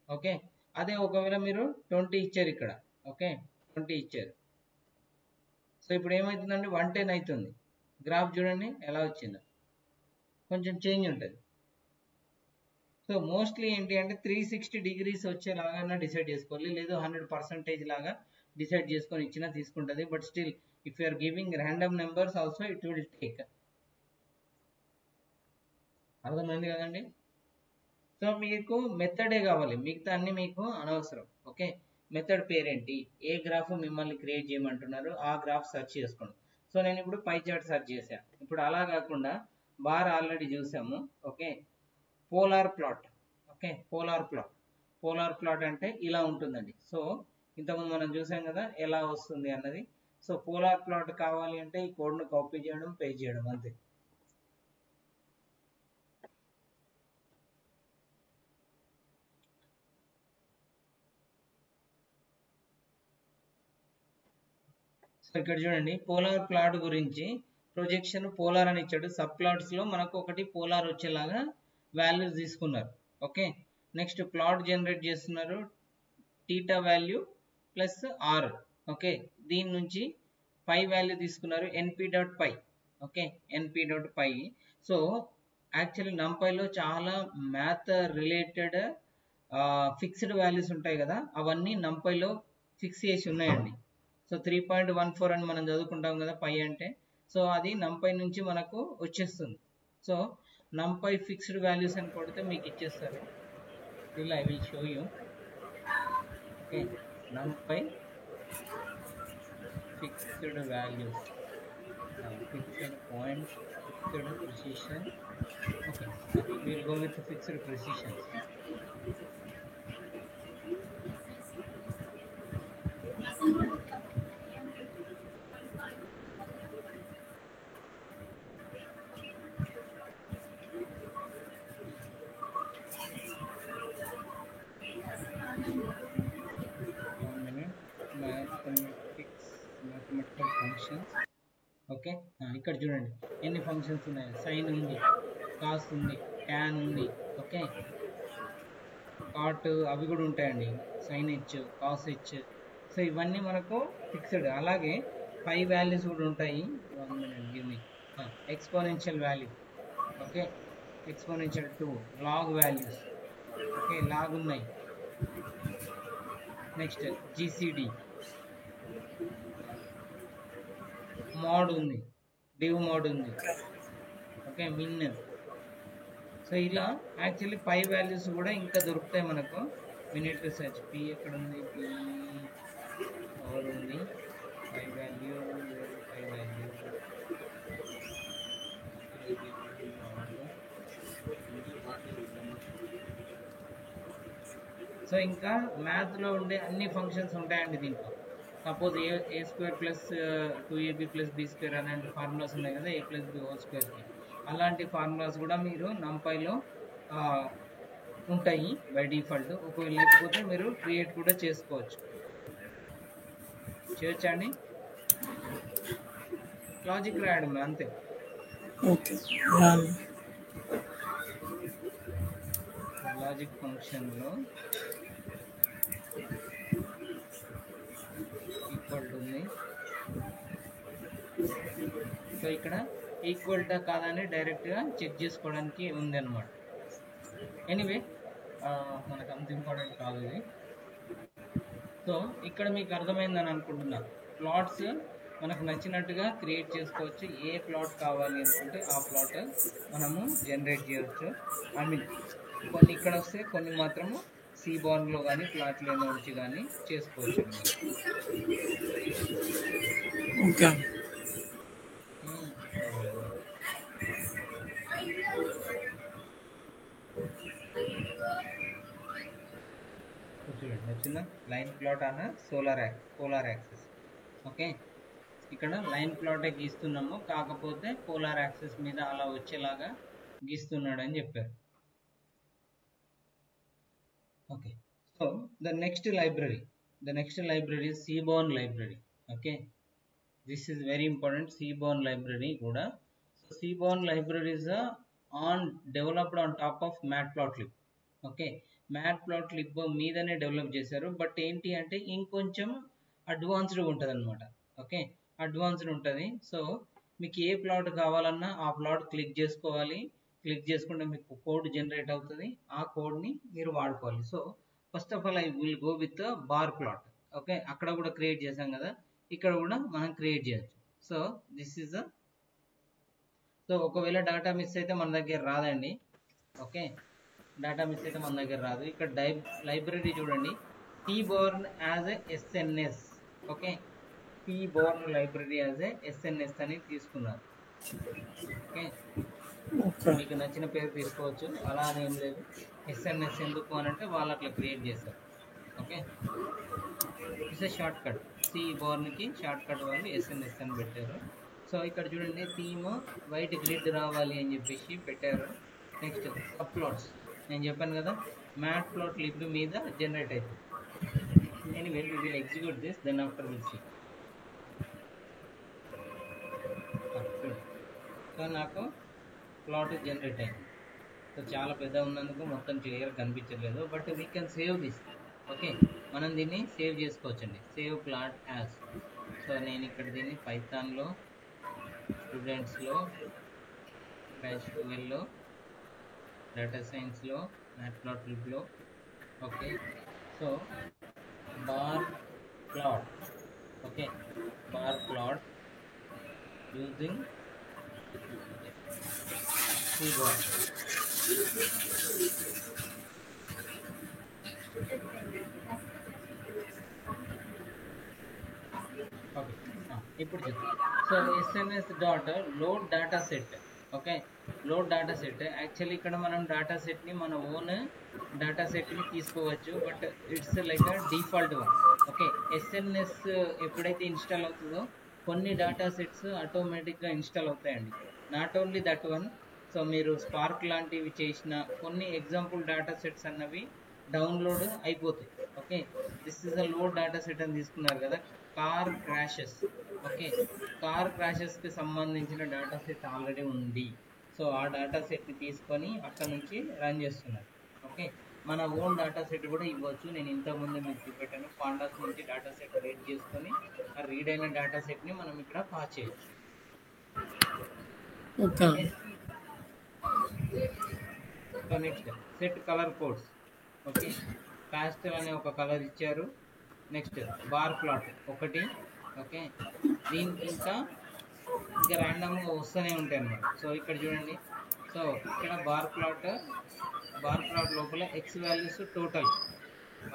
ఓకే, అదే ఒకవేళ మీరు 20 ఇచ్చారు ఇక్కడ. ఓకే, 20 ఇచ్చారు. సో ఇప్పుడు ఏమవుతుందంటే 110 అవుతుంది. గ్రాఫ్ చూడండి ఎలా వచ్చిందో, కొంచెం చేంజ్ ఉంటుంది. సో మోస్ట్లీ ఏంటి అంటే 360 degrees వచ్చేలాగా డిసైడ్ చేసుకోవాలి, లేదు 100% లాగా డిసైడ్ చేసుకొని ఇచ్చినా తీసుకుంటుంది. But still if you are giving random numbers also it will take. అర్థమైంది కదండి? సో మీకు మెథడే కావాలి, మిగతా అన్ని మీకు అనవసరం. ఓకే, మెథడ్ పేరేంటి, ఏ గ్రాఫ్ మిమ్మల్ని క్రియేట్ చేయమంటున్నారు ఆ గ్రాఫ్ సెర్చ్ చేసుకోండి. సో నేను ఇప్పుడు పై చార్ట్ సెర్చ్ చేశాను. ఇప్పుడు అలా కాకుండా బార్ ఆల్రెడీ చూసాము. Okay, polar plot. Okay, polar plot అంటే ఇలా ఉంటుందండి. సో ఇంతకుముందు మనం చూసాం కదా ఎలా వస్తుంది అన్నది. సో పోలార్ ప్లాట్ కావాలి అంటే ఈ కోడ్ను కాపీ చేయడం, పేస్ట్ చేయడం, అంతే. సో ఇక్కడ చూడండి పోలార్ ప్లాట్ గురించి ప్రొజెక్షన్ పోలార్ అని ఇచ్చాడు. సబ్ ప్లాట్స్ లో మనకు ఒకటి పోలార్ వచ్చేలాగా వాల్యూస్ తీసుకున్నారు. ఓకే, నెక్స్ట్ ప్లాట్ జనరేట్ చేస్తున్నారు, theta value plus R. Okay, దీని నుంచి పై వాల్యూ తీసుకున్నారు, np.py. Okay, np.py. So actually నంపైలో చాలా మ్యాథ్ రిలేటెడ్ ఫిక్స్డ్ వాల్యూస్ ఉంటాయి కదా, అవన్నీ నంపైలో ఫిక్స్ చేసి ఉన్నాయండి. సో 3.14 అని మనం చదువుకుంటాం కదా పై అంటే. సో అది నంపై నుంచి మనకు వచ్చేస్తుంది. సో నంపై ఫిక్స్డ్ వాల్యూస్ అని కొడితే మీకు ఇచ్చేస్తారు. ఇలా I will show you. Okay, NumPy fixed values, fixed point, fixed precision. Okay, will go with fixed precisions. Mathematical functions. Okay, ఇక్కడ చూడండి ఎన్ని ఫంక్షన్స్ ఉన్నాయి. సైన్ ఉంది, కాస్ ఉంది, ట్యాన్ ఉంది. ఓకే, కాట్ అవి కూడా ఉంటాయండి, sine h, cos h. So ఇవన్నీ మనకు ఫిక్స్డ్. అలాగే 5 వాల్యూస్ కూడా ఉంటాయి. 1 minute give me. Exponential value, okay, exponential 2, log values, okay, log ఉన్నాయి. నెక్స్ట్ జిసిడి మోడ్ ఉంది, డివ్ మోడ్ ఉంది, ఓకే, మిన్. సో ఇలా యాక్చువల్లీ 5 వాల్యూస్ కూడా ఇంకా దొరుకుతాయి మనకు. మినిట్ రీసెర్చ్ పి ఎక్కడ ఉంది, పి పవర్ ఉంది, 5 వాల్యూ, 5 వాల్యూ, సో ఇంకా మ్యాథ్లో ఉండే అన్ని ఫంక్షన్స్ ఉంటాయండి దీంట్లో. Suppose a square plus 2ab plus b square అలాంటి ఫార్ములాస్ ఉన్నాయి కదా, a ప్లస్ బి హోల్ స్క్వేర్కి. అలాంటి ఫార్ములాస్ కూడా మీరు నంపైలో ఉంటాయి బై డిఫాల్ట్. ఒకవేళ లేకపోతే మీరు క్రియేట్ కూడా చేసుకోవచ్చు. చేయొచ్చండి, లాజిక్ రాయడం అంతే. ఓకే. లాజిక్ ఫంక్షన్లో ఈక్వల్ టు ఉంది. సో ఇక్కడ ఈక్వల్ టు కాదని డైరెక్ట్గా చెక్ చేసుకోవడానికి ఉంది అనమాట. ఎనీవే మనకు అంత ఇంపార్టెంట్ కాదు ఇది. సో ఇక్కడ మీకు అర్థమైందని అనుకుంటున్నా. ప్లాట్స్ మనకు నచ్చినట్టుగా క్రియేట్ చేసుకోవచ్చు. ఏ ప్లాట్ కావాలి అనుకుంటే ఆ ప్లాట్ మనము జనరేట్ చేయవచ్చు. ఐ మీన్ కొన్ని ఇక్కడ వస్తే కొన్ని మాత్రము సీబార్న్లో కానీ ప్లాట్లో నుంచి కానీ చేసుకోవచ్చు. ఓకే. చూడండి వచ్చిందా, లైన్ ప్లాట్ అన్న పోలార్ యాక్సిస్. ఓకే, ఇక్కడ లైన్ ప్లాటే గీస్తున్నాము, కాకపోతే పోలార్ యాక్సిస్ మీద అలా వచ్చేలాగా గీస్తున్నాడు అని చెప్పారు. Okay, so the next library is Seaborn library. Okay, this is very important. Seaborn library కూడా. So Seaborn library is developed on top of Matplotlib. Okay, Matplotlib మీదనే డెవలప్ చేశారు. బట్ ఏంటి అంటే ఇంకొంచెం అడ్వాన్స్డ్గా ఉంటుంది అనమాట. ఓకే, అడ్వాన్స్డ్ ఉంటుంది. సో మీకు ఏ ప్లాట్ కావాలన్నా ఆ ప్లాట్ క్లిక్ చేసుకోవాలి. క్లిక్ చేసుకుంటే మీకు కోడ్ జనరేట్ అవుతుంది. ఆ కోడ్ని మీరు వాడుకోవాలి. So first of all I will go with bar plot. Okay, అక్కడ కూడా క్రియేట్ చేసాం కదా, ఇక్కడ కూడా మనం క్రియేట్ చేయొచ్చు. సో దిస్ ఈజ్ సో ఒకవేళ డేటా మిస్ అయితే మన దగ్గర రాదండి. ఓకే, డేటా మిస్ అయితే మన దగ్గర రాదు. ఇక్కడ లైబ్రరీ చూడండి, Seaborn as a SNS. Okay, Seaborn library as a SNS అని తీసుకున్నారు. ఓకే, మీకు నచ్చిన పేరు తీసుకోవచ్చు, అలా అని ఏం లేదు. ఎస్ఎన్ఎస్ ఎందుకు అని అంటే వాళ్ళు అట్లా క్రియేట్ చేస్తారు. Okay, it's a shortcut. Seabornకి షార్ట్ కట్ వాళ్ళు ఎస్ఎన్ఎస్ అని పెట్టారు. సో ఇక్కడ చూడండి, థీమ్ వైట్ గ్రిడ్ రావాలి అని చెప్పేసి పెట్టారు. నెక్స్ట్ అప్లోడ్స్ నేను చెప్పాను కదా, మ్యాట్ప్లాట్లిబ్ మీద జనరేట్ అవుతుంది. Anyway we will execute this, then after will see. So నాకు ప్లాట్ జనరేట్ అయింది. సో చాలా పెద్ద ఉన్నందుకు మొత్తం క్లియర్ కనిపించలేదు, but we can save this. Okay, మనం దీన్ని సేవ్ చేసుకోవచ్చండి. Save plot as. సో నేను ఇక్కడ దీన్ని పైథాన్లో, స్టూడెంట్స్లో, బ్యాచ్ 12లో, డేటా సైన్స్లో, మ్యాట్ప్లాట్లిబ్లో. Okay, so bar plot. Okay, bar plot using Seaborn. Okay, ఇప్పుడు చెప్తాను. So SNS dot load data set. Okay, load data set. Actually ఇక్కడ మనం డేటా సెట్ని మన ఓన్ డేటా సెట్ని తీసుకోవచ్చు, but it's like default one. Okay, SNS ఎప్పుడైతే ఇన్స్టాల్ అవుతుందో కొన్ని డేటా సెట్స్ ఆటోమేటిక్గా ఇన్స్టాల్ అవుతాయండి. Not only that one. So మీరు స్పార్క్ లాంటివి చేసిన కొన్ని ఎగ్జాంపుల్ డేటా సెట్స్ అన్నవి డౌన్లోడ్ అయిపోతాయి. Okay, this is a load data set అని తీసుకున్నారు కదా, కార్ క్రాషెస్. ఓకే, కార్ క్రాషెస్కి సంబంధించిన డేటా సెట్ ఆల్రెడీ ఉంది. సో ఆ డేటా సెట్ని తీసుకొని అక్కడ నుంచి రన్ చేస్తున్నారు. ఓకే, మన ఓన్ డేటా సెట్ కూడా ఇవ్వచ్చు. నేను ఇంతకుముందు మీకు చూపెట్టాను. పాండాస్ నుంచి డేటా సెట్ రీడ్ చేసుకొని ఆ రీడ్ అయిన డేటా సెట్ని మనం ఇక్కడ పాస్ చేయొచ్చు. Okay so next set colour codes. Okay, pastel అనే ఒక కలర్ ఇచ్చారు. నెక్స్ట్ బార్ ప్లాట్ ఒకటి. ఓకే, దీనికి ఇంకా ర్యాండమ్గా వస్తూనే ఉంటాయి అన్నమాట. సో ఇక్కడ చూడండి. సో ఇక్కడ బార్ ప్లాట్ లోపల X values total.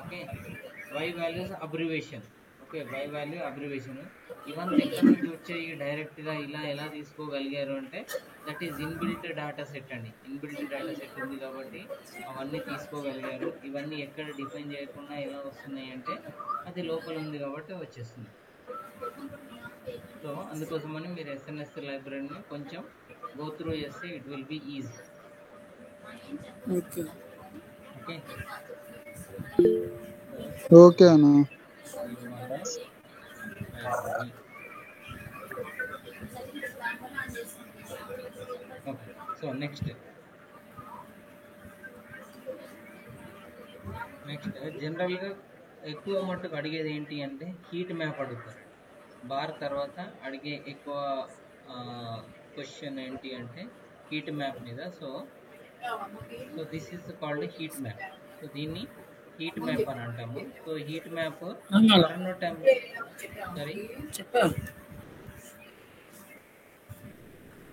Okay, Y values abbreviation. Okay, Y value abbreviation. ఇవన్నీ ఎక్కడి నుంచి వచ్చాయి డైరెక్ట్గా ఇలా ఎలా తీసుకోగలిగారు అంటే that is inbuilt data set అండి. ఇన్బిల్ట్ డేటా సెట్ ఉంది కాబట్టి అవన్నీ తీసుకోగలిగారు. ఇవన్నీ ఎక్కడ డిఫైన్ చేయకుండా ఎలా వస్తున్నాయి అంటే అది లోపల ఉంది కాబట్టి వచ్చేస్తుంది. సో అందుకోసమని మీరు ఎస్ఎన్ఎస్ లైబ్రరీని కొంచెం గో త్రూ చేస్తే it will be easy. Okay okay okay అన్న. ఓకే, సో నెక్స్ట్ జనరల్గా ఎక్కువ మట్టుకు అడిగేది ఏంటి అంటే హీట్ మ్యాప్ అడుగుతారు. బార్ తర్వాత అడిగే ఎక్కువ క్వశ్చన్ ఏంటి అంటే హీట్ మ్యాప్ మీద. So this is called heat map. So దీన్ని హీట్ మ్యాప్ అని అంటాము. సో హీట్ మ్యాప్ సారీ చెప్పా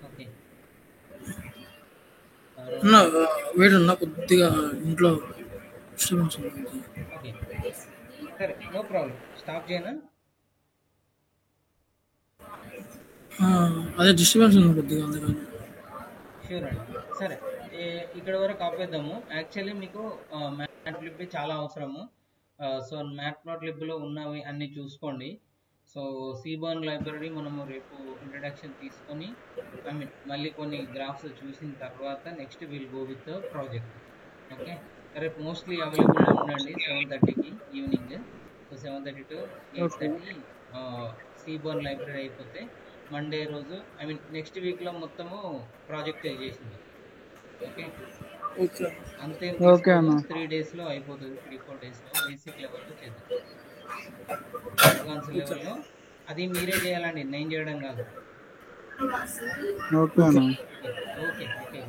ఓకే అన్న వేడు అన్న కొద్దిగా ఇంట్లో డిస్టర్బెన్స్ ఉంది. ఓకే సరే, నో ప్రాబ్లం. స్టాప్ చేయనా? అదే డిస్టర్బెన్స్ ఉంది కొద్దిగా అందుకని. షూర్ అండి. సరే, ఇక్కడ వరకు ఆపేద్దాము. యాక్చువల్లీ మీకు మ్యాట్లిబ్ చాలా అవసరము. సో మ్యాట్లిబ్లో ఉన్నవి అన్నీ చూసుకోండి. సో సీబర్న్ లైబ్రరీ మనము రేపు ఇంట్రడక్షన్ తీసుకొని మళ్ళీ కొన్ని గ్రాఫ్స్ చూసిన తర్వాత next will go with project. Okay, రేపు మోస్ట్లీ అవైలబుల్ ఉండండి 7:30కి ఈవినింగ్. సో 7:30 to 8:30 సీబర్న్ లైబ్రరీ అయిపోతే మండే రోజు నెక్స్ట్ వీక్లో మొత్తము ప్రాజెక్ట్ చేసింది. ఓకే అంతే, 3 daysలో అయిపోతుంది. 3-4 daysలో బేసిక్ లెవెల్లో చేద్దాం. అడ్వాన్స్ లెవెల్లో అది మీరే చేయాలండి, నేను చేయడం కాదు. ఓకే అన్న. Okay okay.